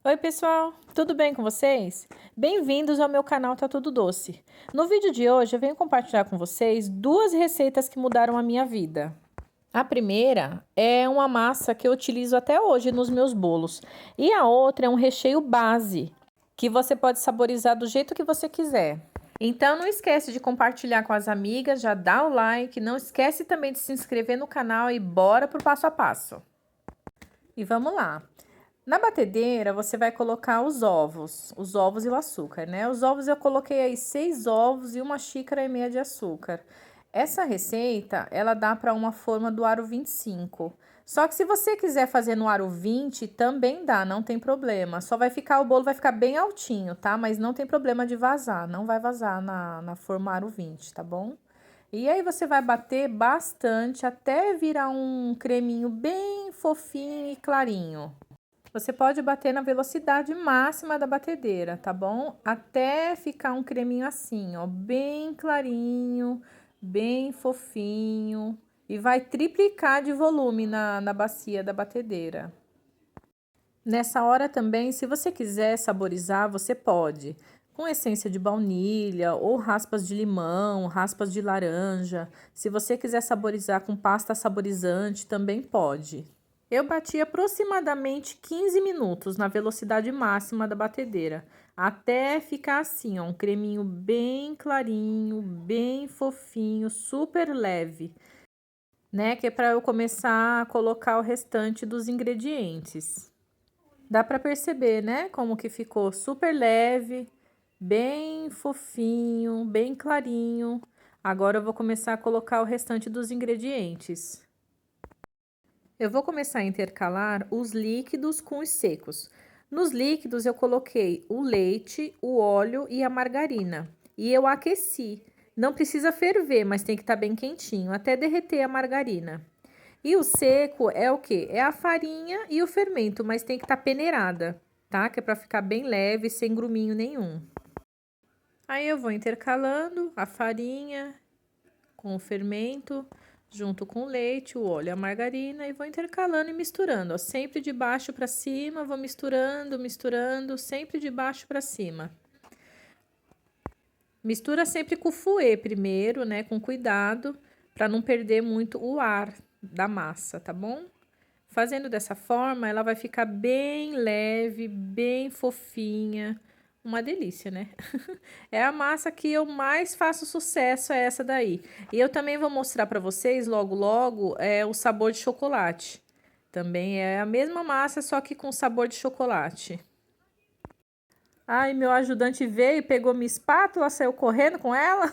Oi, pessoal, tudo bem com vocês? Bem-vindos ao meu canal Tá Tudo Doce. No vídeo de hoje eu venho compartilhar com vocês duas receitas que mudaram a minha vida. A primeira é uma massa que eu utilizo até hoje nos meus bolos, e a outra é um recheio base, que você pode saborizar do jeito que você quiser. Então não esquece de compartilhar com as amigas, já dá o like, não esquece também de se inscrever no canal e bora pro passo a passo. E vamos lá. Na batedeira, você vai colocar os ovos e o açúcar, né? Os ovos eu coloquei aí 6 ovos e 1,5 xícaras de açúcar. Essa receita, ela dá para uma forma do aro 25. Só que se você quiser fazer no aro 20, também dá, não tem problema. Só vai ficar, o bolo vai ficar bem altinho, tá? Mas não tem problema de vazar, não vai vazar na forma aro 20, tá bom? E aí você vai bater bastante até virar um creminho bem fofinho e clarinho. Você pode bater na velocidade máxima da batedeira, tá bom? Até ficar um creminho assim, ó, bem clarinho, bem fofinho. E vai triplicar de volume na bacia da batedeira. Nessa hora também, se você quiser saborizar, você pode. Com essência de baunilha, ou raspas de limão, raspas de laranja. Se você quiser saborizar com pasta saborizante, também pode. Eu bati aproximadamente 15 minutos na velocidade máxima da batedeira, até ficar assim, ó, um creminho bem clarinho, bem fofinho, super leve, né? Que é para eu começar a colocar o restante dos ingredientes. Dá para perceber, né? Como que ficou super leve, bem fofinho, bem clarinho. Agora eu vou começar a colocar o restante dos ingredientes. Eu vou começar a intercalar os líquidos com os secos. Nos líquidos eu coloquei o leite, o óleo e a margarina. E eu aqueci. Não precisa ferver, mas tem que estar bem quentinho, até derreter a margarina. E o seco é o quê? É a farinha e o fermento, mas tem que estar peneirada, tá? Que é para ficar bem leve, sem gruminho nenhum. Aí eu vou intercalando a farinha com o fermento, junto com o leite, o óleo e a margarina, e vou intercalando e misturando, ó, sempre de baixo para cima, vou misturando, misturando, sempre de baixo para cima. Mistura sempre com o fouet primeiro, né, com cuidado, para não perder muito o ar da massa, tá bom? Fazendo dessa forma, ela vai ficar bem leve, bem fofinha. Uma delícia, né? É a massa que eu mais faço sucesso, é essa daí. E eu também vou mostrar para vocês logo logo o sabor de chocolate. Também é a mesma massa, só que com sabor de chocolate. Ai, meu ajudante veio, pegou minha espátula, saiu correndo com ela.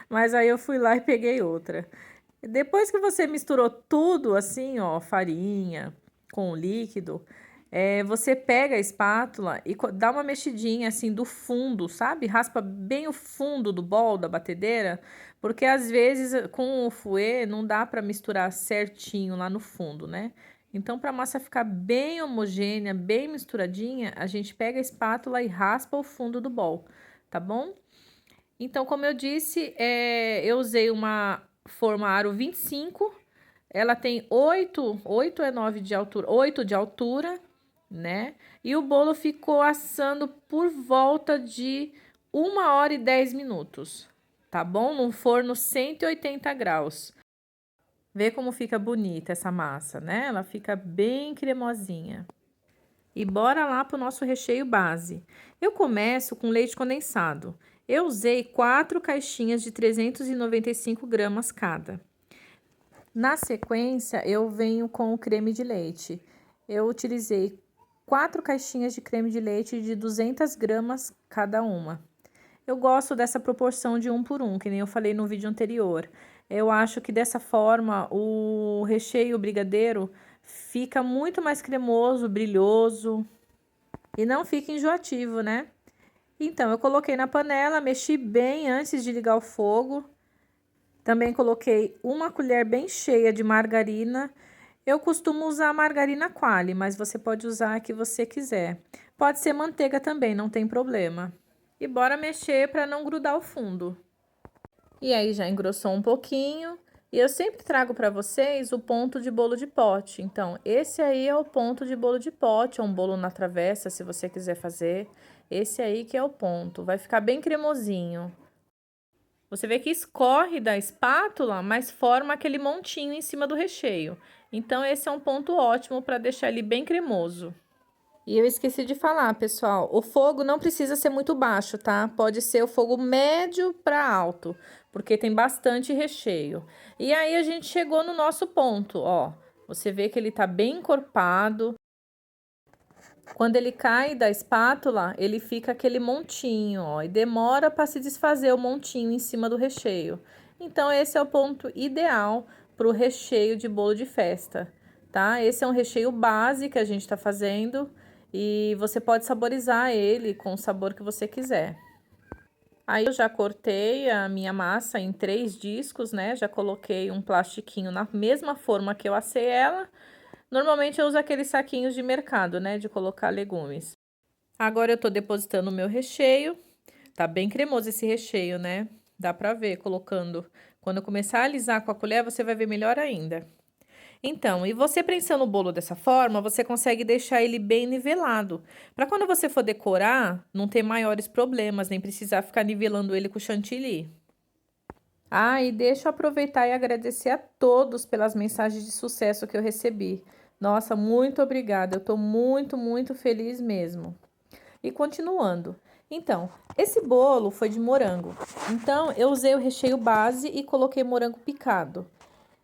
Mas aí eu fui lá e peguei outra. Depois que você misturou tudo assim, ó, farinha com o líquido, você pega a espátula e dá uma mexidinha assim do fundo, sabe? Raspa bem o fundo do bol da batedeira, porque às vezes com o fouet não dá para misturar certinho lá no fundo, né? Então, para a massa ficar bem homogênea, bem misturadinha, a gente pega a espátula e raspa o fundo do bol, tá bom? Então, como eu disse, eu usei uma forma aro 25. Ela tem 8 é 9 de altura, 8 de altura, né? E o bolo ficou assando por volta de 1 hora e 10 minutos, tá bom? Num forno 180 graus. Vê como fica bonita essa massa, né? Ela fica bem cremosinha. E bora lá para o nosso recheio base. Eu começo com leite condensado. Eu usei 4 caixinhas de 395 gramas cada. Na sequência, eu venho com o creme de leite. Eu utilizei 4 caixinhas de creme de leite de 200 gramas cada uma. Eu gosto dessa proporção de 1 por 1, que nem eu falei no vídeo anterior. Eu acho que dessa forma o recheio brigadeiro fica muito mais cremoso, brilhoso e não fica enjoativo, né? Então, eu coloquei na panela, mexi bem antes de ligar o fogo. Também coloquei 1 colher bem cheia de margarina. Eu costumo usar margarina Qualy, mas você pode usar a que você quiser. Pode ser manteiga também, não tem problema. E bora mexer para não grudar o fundo. E aí já engrossou um pouquinho. E eu sempre trago para vocês o ponto de bolo de pote. Então, esse aí é o ponto de bolo de pote, é um bolo na travessa, se você quiser fazer. Esse aí que é o ponto, vai ficar bem cremosinho. Você vê que escorre da espátula, mas forma aquele montinho em cima do recheio. Então, esse é um ponto ótimo para deixar ele bem cremoso. E eu esqueci de falar, pessoal, o fogo não precisa ser muito baixo, tá? Pode ser o fogo médio para alto, porque tem bastante recheio. E aí a gente chegou no nosso ponto, ó. Você vê que ele tá bem encorpado. Quando ele cai da espátula, ele fica aquele montinho, ó, e demora para se desfazer o montinho em cima do recheio. Então, esse é o ponto ideal para o recheio de bolo de festa, tá? Esse é um recheio base que a gente está fazendo e você pode saborizar ele com o sabor que você quiser. Aí eu já cortei a minha massa em 3 discos, né? Já coloquei um plastiquinho na mesma forma que eu assei ela. Normalmente eu uso aqueles saquinhos de mercado, né, de colocar legumes. Agora eu tô depositando o meu recheio. Tá bem cremoso esse recheio, né? Dá pra ver colocando. Quando eu começar a alisar com a colher, você vai ver melhor ainda. Então, e você prensando o bolo dessa forma, você consegue deixar ele bem nivelado. Para quando você for decorar, não ter maiores problemas, nem precisar ficar nivelando ele com chantilly. Ah, e deixa eu aproveitar e agradecer a todos pelas mensagens de sucesso que eu recebi. Nossa, muito obrigada. Eu tô muito feliz mesmo. E continuando. Então, esse bolo foi de morango. Então, eu usei o recheio base e coloquei morango picado.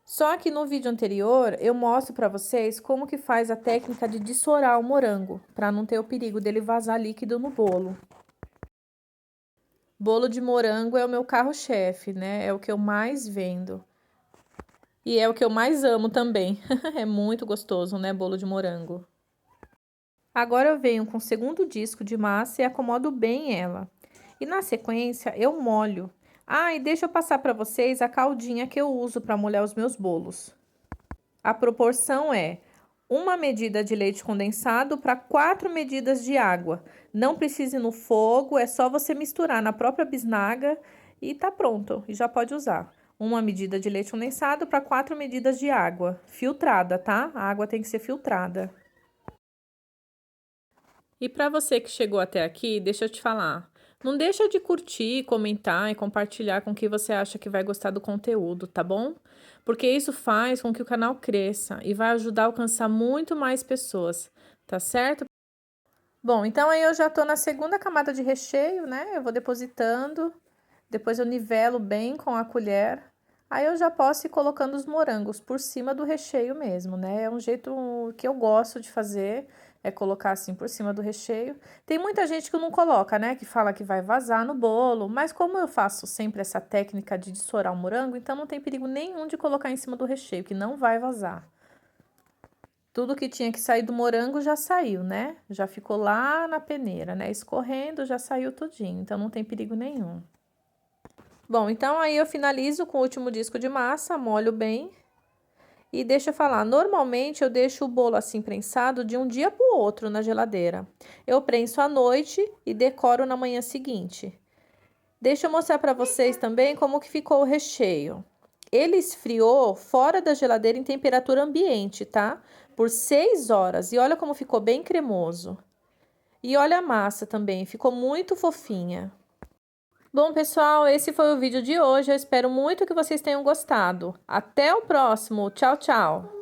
Só que no vídeo anterior, eu mostro para vocês como que faz a técnica de dessorar o morango, para não ter o perigo dele vazar líquido no bolo. Bolo de morango é o meu carro-chefe, né? É o que eu mais vendo. E é o que eu mais amo também. É muito gostoso, né? Bolo de morango. Agora eu venho com o segundo disco de massa e acomodo bem ela. E na sequência eu molho. Ah, e deixa eu passar para vocês a caldinha que eu uso para molhar os meus bolos. A proporção é 1 medida de leite condensado para 4 medidas de água. Não precisa ir no fogo, é só você misturar na própria bisnaga e tá pronto. E já pode usar. 1 medida de leite condensado para 4 medidas de água. Filtrada, tá? A água tem que ser filtrada. E para você que chegou até aqui, deixa eu te falar. Não deixa de curtir, comentar e compartilhar com quem você acha que vai gostar do conteúdo, tá bom? Porque isso faz com que o canal cresça e vai ajudar a alcançar muito mais pessoas, tá certo? Bom, então aí eu já tô na segunda camada de recheio, né? Eu vou depositando, depois eu nivelo bem com a colher. Aí eu já posso ir colocando os morangos por cima do recheio mesmo, né? É um jeito que eu gosto de fazer, é colocar assim por cima do recheio. Tem muita gente que não coloca, né? Que fala que vai vazar no bolo, mas como eu faço sempre essa técnica de dessorar o morango, então não tem perigo nenhum de colocar em cima do recheio, que não vai vazar. Tudo que tinha que sair do morango já saiu, né? Já ficou lá na peneira, né? Escorrendo, já saiu tudinho, então não tem perigo nenhum. Bom, então aí eu finalizo com o último disco de massa, molho bem. E deixa eu falar, normalmente eu deixo o bolo assim prensado de um dia para o outro na geladeira. Eu prenso à noite e decoro na manhã seguinte. Deixa eu mostrar para vocês também como que ficou o recheio. Ele esfriou fora da geladeira em temperatura ambiente, tá? Por 6 horas. E olha como ficou bem cremoso. E olha a massa também, ficou muito fofinha. Bom, pessoal, esse foi o vídeo de hoje. Eu espero muito que vocês tenham gostado. Até o próximo. Tchau, tchau.